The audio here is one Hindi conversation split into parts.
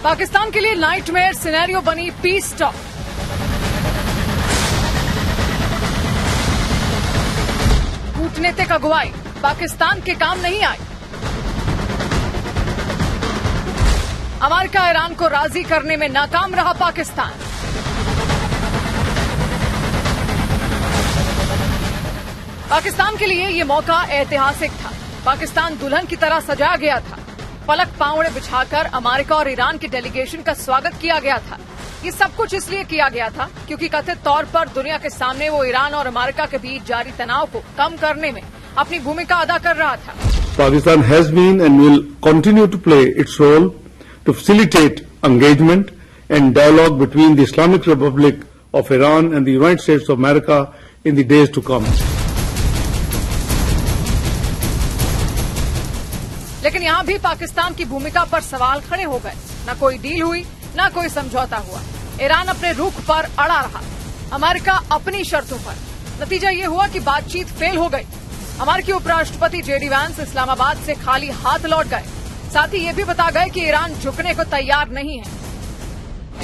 पाकिस्तान के लिए नाइटमेयर सिनेरियो बनी पीस टॉक। कूटनीतिक अगुवाई पाकिस्तान के काम नहीं आई। अमेरिका ईरान को राजी करने में नाकाम रहा पाकिस्तान। पाकिस्तान के लिए ये मौका ऐतिहासिक था। पाकिस्तान दुल्हन की तरह सजाया गया था। पलक पावड़े बिछाकर अमेरिका और ईरान के डेलीगेशन का स्वागत किया गया था। ये सब कुछ इसलिए किया गया था क्योंकि कथित तौर पर दुनिया के सामने वो ईरान और अमेरिका के बीच जारी तनाव को कम करने में अपनी भूमिका अदा कर रहा था। Pakistan has been and will continue to play its role to facilitate engagement and dialogue between the Islamic Republic of Iran and the United States of America in the days to come. लेकिन यहाँ भी पाकिस्तान की भूमिका पर सवाल खड़े हो गए। न कोई डील हुई, न कोई समझौता हुआ। ईरान अपने रुख पर अड़ा रहा, अमेरिका अपनी शर्तों पर। नतीजा ये हुआ कि बातचीत फेल हो गई। अमेरिकी उपराष्ट्रपति जेडी वैंस इस्लामाबाद से खाली हाथ लौट गए। साथ ही ये भी बता गए कि ईरान झुकने को तैयार नहीं है।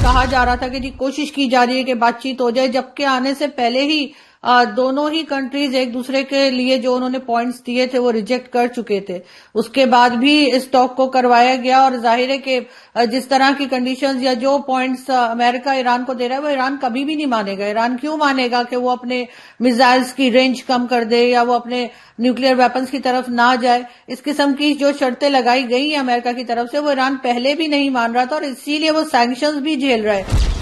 कहा जा रहा था कि जी कोशिश की जा रही है कि बातचीत हो जाए, जबकि आने से पहले ही दोनों ही कंट्रीज एक दूसरे के लिए जो उन्होंने पॉइंट्स दिए थे वो रिजेक्ट कर चुके थे। उसके बाद भी इस टॉक को करवाया गया और जाहिर है कि जिस तरह की कंडीशंस या जो पॉइंट्स अमेरिका ईरान को दे रहा है वो ईरान कभी भी नहीं मानेगा। ईरान क्यों मानेगा कि वो अपने मिसाइल्स की रेंज कम कर दे या वो अपने न्यूक्लियर वेपन्स की तरफ ना जाए। इस किस्म की जो शर्तें लगाई गई है अमेरिका की तरफ से वो ईरान पहले भी नहीं मान रहा था और इसीलिए वो सैंक्शंस भी झेल रहा है।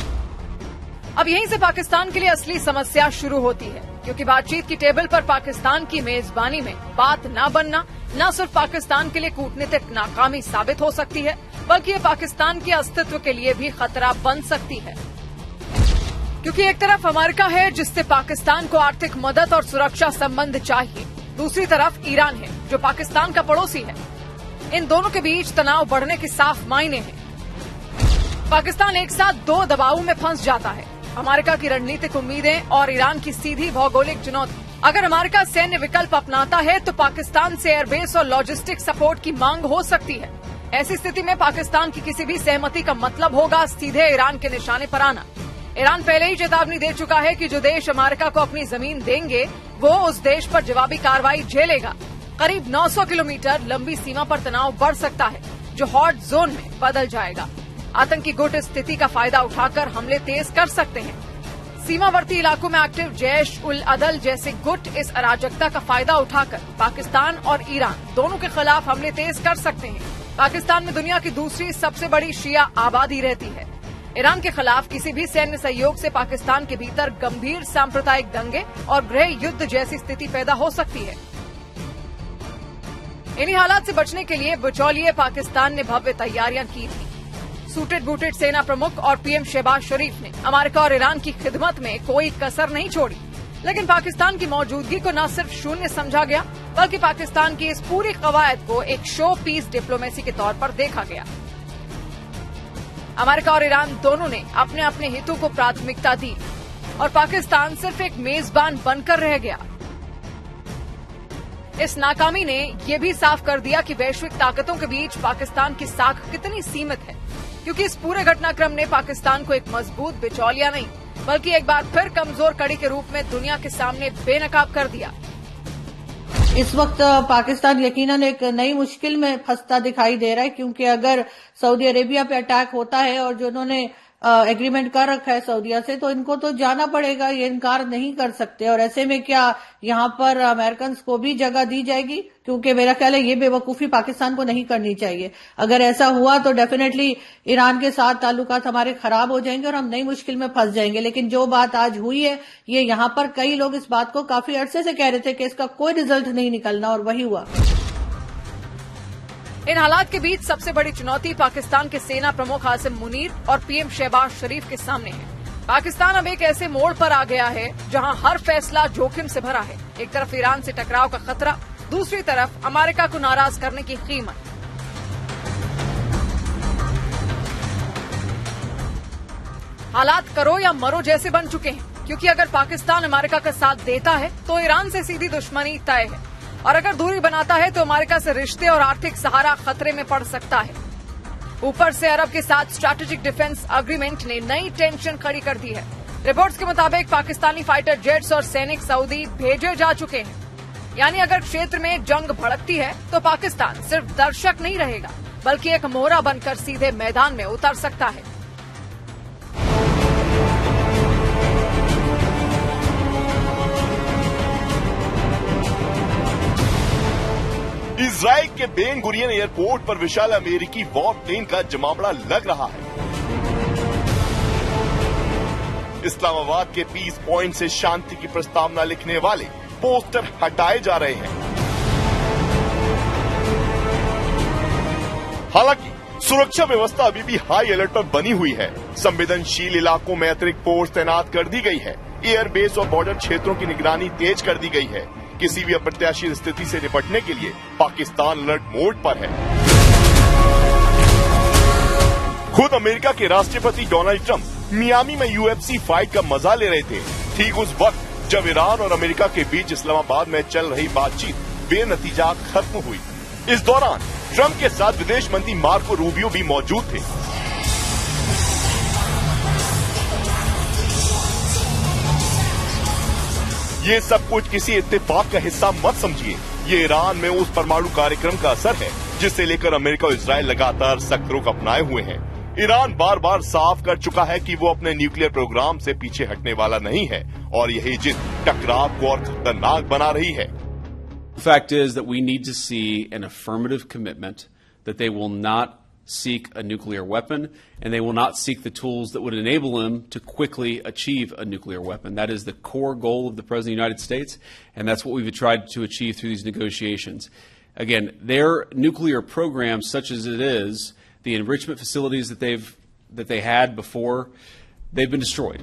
अब यहीं से पाकिस्तान के लिए असली समस्या शुरू होती है, क्योंकि बातचीत की टेबल पर पाकिस्तान की मेजबानी में बात न बनना न सिर्फ पाकिस्तान के लिए कूटनीतिक नाकामी साबित हो सकती है, बल्कि ये पाकिस्तान के अस्तित्व के लिए भी खतरा बन सकती है। क्योंकि एक तरफ अमेरिका है जिससे पाकिस्तान को आर्थिक मदद और सुरक्षा संबंध चाहिए, दूसरी तरफ ईरान है जो पाकिस्तान का पड़ोसी है। इन दोनों के बीच तनाव बढ़ने के साफ मायने हैं। पाकिस्तान एक साथ दो दबावों में फंस जाता है, अमेरिका की रणनीतिक उम्मीदें और ईरान की सीधी भौगोलिक चुनौती। अगर अमेरिका सैन्य विकल्प अपनाता है तो पाकिस्तान से एयरबेस और लॉजिस्टिक सपोर्ट की मांग हो सकती है। ऐसी स्थिति में पाकिस्तान की किसी भी सहमति का मतलब होगा सीधे ईरान के निशाने पर आना। ईरान पहले ही चेतावनी दे चुका है कि जो देश अमेरिका को अपनी जमीन देंगे वो उस देश पर जवाबी कार्रवाई झेलेगा। करीब 900 किलोमीटर लंबी सीमा पर तनाव बढ़ सकता है जो हॉट जोन में बदल जाएगा। आतंकी गुट इस स्थिति का फायदा उठाकर हमले तेज कर सकते हैं। सीमावर्ती इलाकों में एक्टिव जैश उल अदल जैसे गुट इस अराजकता का फायदा उठाकर पाकिस्तान और ईरान दोनों के खिलाफ हमले तेज कर सकते हैं। पाकिस्तान में दुनिया की दूसरी सबसे बड़ी शिया आबादी रहती है। ईरान के खिलाफ किसी भी सैन्य सहयोग से पाकिस्तान के भीतर गंभीर सांप्रदायिक दंगे और गृह युद्ध जैसी स्थिति पैदा हो सकती है। इन्हीं हालात से बचने के लिए बिचौलिए पाकिस्तान ने भव्य तैयारियां की थी। सूटेड बूटेड सेना प्रमुख और पीएम शहबाज शरीफ ने अमेरिका और ईरान की खिदमत में कोई कसर नहीं छोड़ी, लेकिन पाकिस्तान की मौजूदगी को न सिर्फ शून्य समझा गया बल्कि पाकिस्तान की इस पूरी कवायद को एक शो पीस डिप्लोमेसी के तौर पर देखा गया। अमेरिका और ईरान दोनों ने अपने अपने हितों को प्राथमिकता दी और पाकिस्तान सिर्फ एक मेजबान बनकर रह गया। इस नाकामी ने यह भी साफ कर दिया कि वैश्विक ताकतों के बीच पाकिस्तान की साख कितनी सीमित है, क्योंकि इस पूरे घटनाक्रम ने पाकिस्तान को एक मजबूत बिचौलिया नहीं बल्कि एक बार फिर कमजोर कड़ी के रूप में दुनिया के सामने बेनकाब कर दिया। इस वक्त पाकिस्तान यकीनन एक नई मुश्किल में फंसता दिखाई दे रहा है, क्योंकि अगर सऊदी अरेबिया पे अटैक होता है और जो उन्होंने एग्रीमेंट कर रखा है सऊदीया से, तो इनको तो जाना पड़ेगा, ये इनकार नहीं कर सकते। और ऐसे में क्या यहाँ पर अमेरिकन को भी जगह दी जाएगी? क्योंकि मेरा ख्याल है ये बेवकूफी पाकिस्तान को नहीं करनी चाहिए। अगर ऐसा हुआ तो डेफिनेटली ईरान के साथ ताल्लुकात हमारे खराब हो जाएंगे और हम नई मुश्किल में फंस जाएंगे। लेकिन जो बात आज हुई है, ये यहाँ पर कई लोग इस बात को काफी अरसे से कह रहे थे कि इसका कोई रिजल्ट नहीं निकलना, और वही हुआ। इन हालात के बीच सबसे बड़ी चुनौती पाकिस्तान के सेना प्रमुख आसिम मुनीर और पीएम शहबाज शरीफ के सामने है। पाकिस्तान अब एक ऐसे मोड़ पर आ गया है जहां हर फैसला जोखिम से भरा है। एक तरफ ईरान से टकराव का खतरा, दूसरी तरफ अमेरिका को नाराज करने की कीमत। हालात करो या मरो जैसे बन चुके हैं, क्योंकि अगर पाकिस्तान अमेरिका का साथ देता है तो ईरान से सीधी दुश्मनी तय है, और अगर दूरी बनाता है तो अमेरिका से रिश्ते और आर्थिक सहारा खतरे में पड़ सकता है। ऊपर से अरब के साथ स्ट्रैटेजिक डिफेंस एग्रीमेंट ने नई टेंशन खड़ी कर दी है। रिपोर्ट्स के मुताबिक पाकिस्तानी फाइटर जेट्स और सैनिक सऊदी भेजे जा चुके हैं। यानी अगर क्षेत्र में जंग भड़कती है तो पाकिस्तान सिर्फ दर्शक नहीं रहेगा, बल्कि एक मोहरा बनकर सीधे मैदान में उतर सकता है। इजराइल के बेन गुरियन एयरपोर्ट पर विशाल अमेरिकी वॉर प्लेन का जमावड़ा लग रहा है। इस्लामाबाद के पीस पॉइंट से शांति की प्रस्तावना लिखने वाले पोस्टर हटाए जा रहे हैं। हालांकि सुरक्षा व्यवस्था अभी भी हाई अलर्ट पर बनी हुई है। संवेदनशील इलाकों में अतिरिक्त फोर्स तैनात कर दी गई है। एयरबेस और बॉर्डर क्षेत्रों की निगरानी तेज कर दी गई है। किसी भी अप्रत्याशित स्थिति से निपटने के लिए पाकिस्तान अलर्ट मोड पर है। खुद अमेरिका के राष्ट्रपति डोनाल्ड ट्रंप मियामी में यूएफसी फाइट का मजा ले रहे थे, ठीक उस वक्त जब ईरान और अमेरिका के बीच इस्लामाबाद में चल रही बातचीत बेनतीजा खत्म हुई। इस दौरान ट्रंप के साथ विदेश मंत्री मार्को रूबियो भी मौजूद थे। ये सब कुछ किसी इत्तेफाक का हिस्सा मत समझिए। ये ईरान में उस परमाणु कार्यक्रम का असर है जिसे लेकर अमेरिका और इजरायल लगातार सख्त रुख अपनाए हुए हैं। ईरान बार बार साफ कर चुका है कि वो अपने न्यूक्लियर प्रोग्राम से पीछे हटने वाला नहीं है और यही जिद टकराव को और खतरनाक बना रही है। The fact is that we need to see an affirmative commitment that they will not seek a nuclear weapon and they will not seek the tools that would enable them to quickly achieve a nuclear weapon. That is the core goal of the President of the United States, and that's what we've tried to achieve through these negotiations. Again, their nuclear program, such as it is, the enrichment facilities that they had before, they've been destroyed.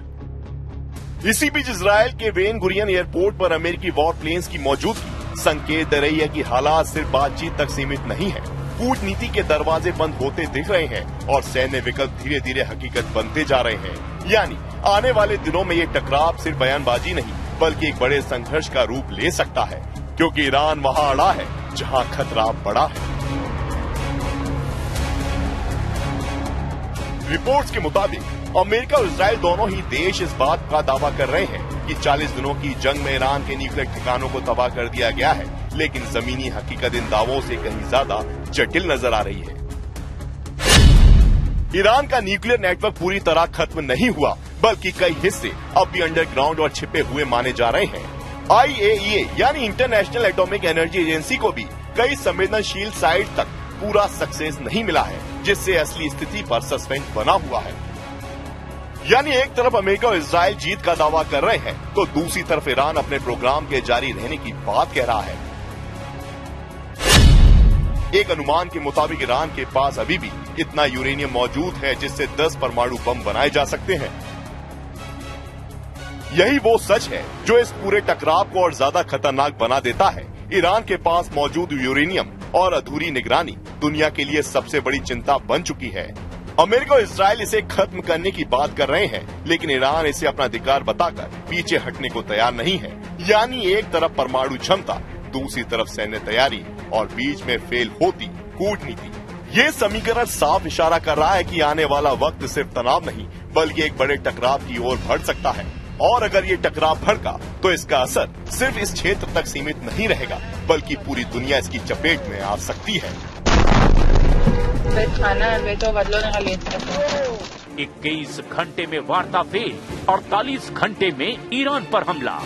इसी बीच इजरायल के बेन गुरियन एयरपोर्ट पर अमेरिकी वॉर प्लेन्स की मौजूदगी संकेत दे रही है कि हालात सिर्फ बातचीत तक सीमित नहीं है। कूटनीति के दरवाजे बंद होते दिख रहे हैं और सैन्य विकल्प धीरे धीरे हकीकत बनते जा रहे हैं। यानी आने वाले दिनों में ये टकराव सिर्फ बयानबाजी नहीं बल्कि एक बड़े संघर्ष का रूप ले सकता है, क्योंकि ईरान वहां अड़ा है जहां खतरा बड़ा है। रिपोर्ट्स के मुताबिक अमेरिका और इजरायल दोनों ही देश इस बात का दावा कर रहे हैं कि 40 दिनों की जंग में ईरान के न्यूक्लियर ठिकानों को तबाह कर दिया गया है, लेकिन जमीनी हकीकत इन दावों से कहीं ज्यादा जटिल नजर आ रही है। ईरान का न्यूक्लियर नेटवर्क पूरी तरह खत्म नहीं हुआ, बल्कि कई हिस्से अब भी अंडरग्राउंड और छिपे हुए माने जा रहे हैं। IAEA यानी इंटरनेशनल एटॉमिक एनर्जी एजेंसी को भी कई संवेदनशील साइट तक पूरा सक्सेस नहीं मिला है, जिससे असली स्थिति पर सस्पेंस बना हुआ है। यानी एक तरफ अमेरिका और इजरायल जीत का दावा कर रहे हैं तो दूसरी तरफ ईरान अपने प्रोग्राम के जारी रहने की बात कह रहा है। एक अनुमान के मुताबिक ईरान के पास अभी भी इतना यूरेनियम मौजूद है जिससे 10 परमाणु बम बनाए जा सकते हैं। यही वो सच है जो इस पूरे टकराव को और ज्यादा खतरनाक बना देता है। ईरान के पास मौजूद यूरेनियम और अधूरी निगरानी दुनिया के लिए सबसे बड़ी चिंता बन चुकी है। अमेरिका और इजरायल इसे खत्म करने की बात कर रहे हैं, लेकिन ईरान इसे अपना अधिकार बताकर पीछे हटने को तैयार नहीं है। यानी एक तरफ परमाणु क्षमता, दूसरी तरफ सैन्य तैयारी और बीच में फेल होती कूटनीति। ये समीकरण साफ इशारा कर रहा है कि आने वाला वक्त सिर्फ तनाव नहीं बल्कि एक बड़े टकराव की ओर बढ़ सकता है। और अगर ये टकराव भड़का तो इसका असर सिर्फ इस क्षेत्र तक सीमित नहीं रहेगा बल्कि पूरी दुनिया इसकी चपेट में आ सकती है। 21 घंटे में वार्ता फेल, 48 घंटे में ईरान पर हमला।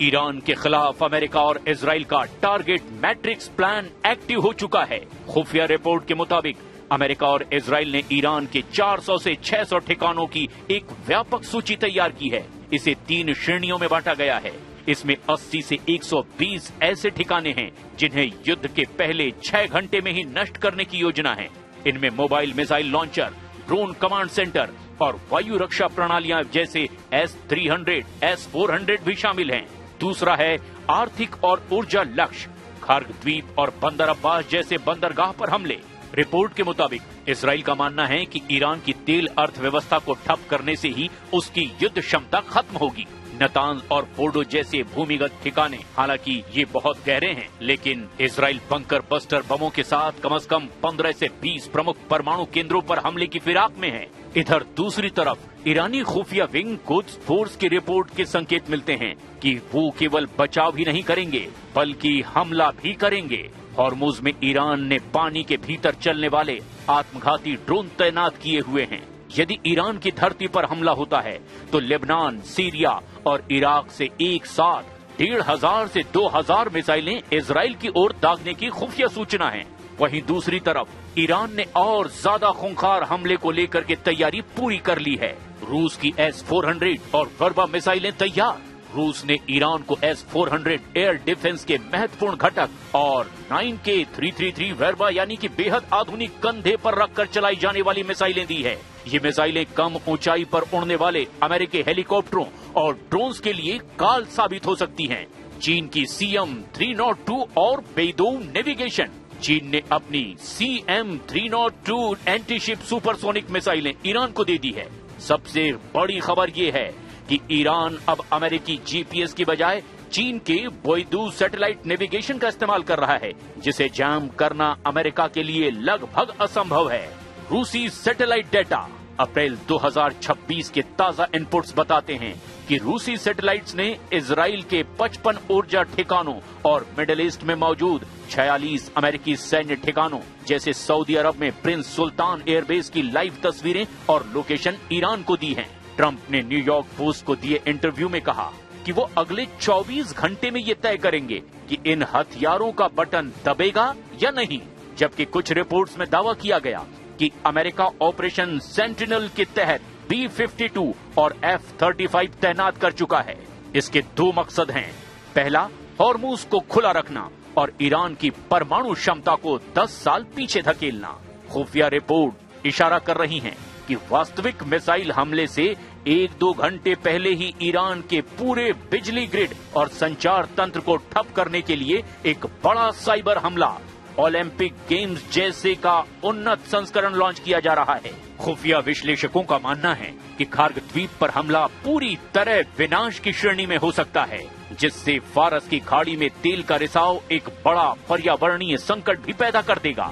ईरान के खिलाफ अमेरिका और इजराइल का टारगेट मैट्रिक्स प्लान एक्टिव हो चुका है। खुफिया रिपोर्ट के मुताबिक अमेरिका और इजराइल ने ईरान के 400 से 600 ठिकानों की एक व्यापक सूची तैयार की है। इसे 3 श्रेणियों में बांटा गया है। इसमें 80 से 120 ऐसे ठिकाने हैं जिन्हें युद्ध के पहले 6 घंटे में ही नष्ट करने की योजना है। इनमें mobile missile launcher, drone command centre और वायु रक्षा प्रणालियां जैसे S-300, S-400 भी शामिल हैं। दूसरा है आर्थिक और ऊर्जा लक्ष्य, खार्ग द्वीप और बंदर अब्बास जैसे बंदरगाह पर हमले। रिपोर्ट के मुताबिक इजराइल का मानना है कि ईरान की तेल अर्थव्यवस्था को ठप करने से ही उसकी युद्ध क्षमता खत्म होगी। नतांज और फोर्डो जैसे भूमिगत ठिकाने। हालांकि ये बहुत गहरे हैं, लेकिन इजराइल बंकर बस्टर बमों के साथ कम से कम 15 से 20 प्रमुख परमाणु केंद्रों पर हमले की फिराक में है। इधर दूसरी तरफ ईरानी खुफिया विंग कुद्स फोर्स की रिपोर्ट के संकेत मिलते हैं कि वो केवल बचाव ही नहीं करेंगे बल्कि हमला भी करेंगे। हॉर्मुज में ईरान ने पानी के भीतर चलने वाले आत्मघाती ड्रोन तैनात किए हुए हैं। यदि ईरान की धरती पर हमला होता है तो लेबनान, सीरिया और इराक से एक साथ 1,500 से 2,000 मिसाइलें इजराइल की ओर दागने की खुफिया सूचना है। वहीं दूसरी तरफ ईरान ने और ज्यादा खूंखार हमले को लेकर के तैयारी पूरी कर ली है। रूस की S-400 और वर्बा मिसाइलें तैयार। रूस ने ईरान को S-400 एयर डिफेंस के महत्वपूर्ण घटक और 9K-333 वर्बा यानी कि बेहद आधुनिक कंधे पर रखकर चलाई जाने वाली मिसाइलें दी है। ये मिसाइलें कम ऊंचाई पर उड़ने वाले अमेरिकी हेलीकॉप्टरों और ड्रोन्स के लिए काल साबित हो सकती हैं। चीन की CM-302 और बेइदोउ नेविगेशन। चीन ने अपनी CM-302 एंटीशिप सुपरसोनिक मिसाइलें ईरान को दे दी है। सबसे बड़ी खबर ये है कि ईरान अब अमेरिकी GPS की बजाय चीन के बेइदोउ सैटेलाइट नेविगेशन का इस्तेमाल कर रहा है, जिसे जाम करना अमेरिका के लिए लगभग असंभव है। रूसी सैटेलाइट डेटा अप्रैल 2026 के ताजा इनपुट्स बताते हैं कि रूसी सैटेलाइट्स ने इजराइल के 55 ऊर्जा ठिकानों और मिडिल ईस्ट में मौजूद 46 अमेरिकी सैन्य ठिकानों जैसे सऊदी अरब में प्रिंस सुल्तान एयरबेस की लाइव तस्वीरें और लोकेशन ईरान को दी हैं। ट्रंप ने न्यूयॉर्क पोस्ट को दिए इंटरव्यू में कहा कि वो अगले 24 घंटे में ये तय करेंगे कि इन हथियारों का बटन दबेगा या नहीं, जबकि कुछ रिपोर्ट्स में दावा किया गया कि अमेरिका ऑपरेशन सेंटिनल के तहत B-52 और F-35 तैनात कर चुका है। इसके दो मकसद हैं। पहला, हॉर्मुज को खुला रखना और ईरान की परमाणु क्षमता को 10 साल पीछे धकेलना। खुफिया रिपोर्ट इशारा कर रही हैं कि वास्तविक मिसाइल हमले से 1-2 घंटे पहले ही ईरान के पूरे बिजली ग्रिड और संचार तंत्र को ठप करने के लिए एक बड़ा साइबर हमला, ओलंपिक गेम्स जैसे का उन्नत संस्करण लॉन्च किया जा रहा है। खुफिया विश्लेषकों का मानना है कि खार्ग द्वीप पर हमला पूरी तरह विनाश की श्रेणी में हो सकता है, जिससे फारस की खाड़ी में तेल का रिसाव एक बड़ा पर्यावरणीय संकट भी पैदा कर देगा।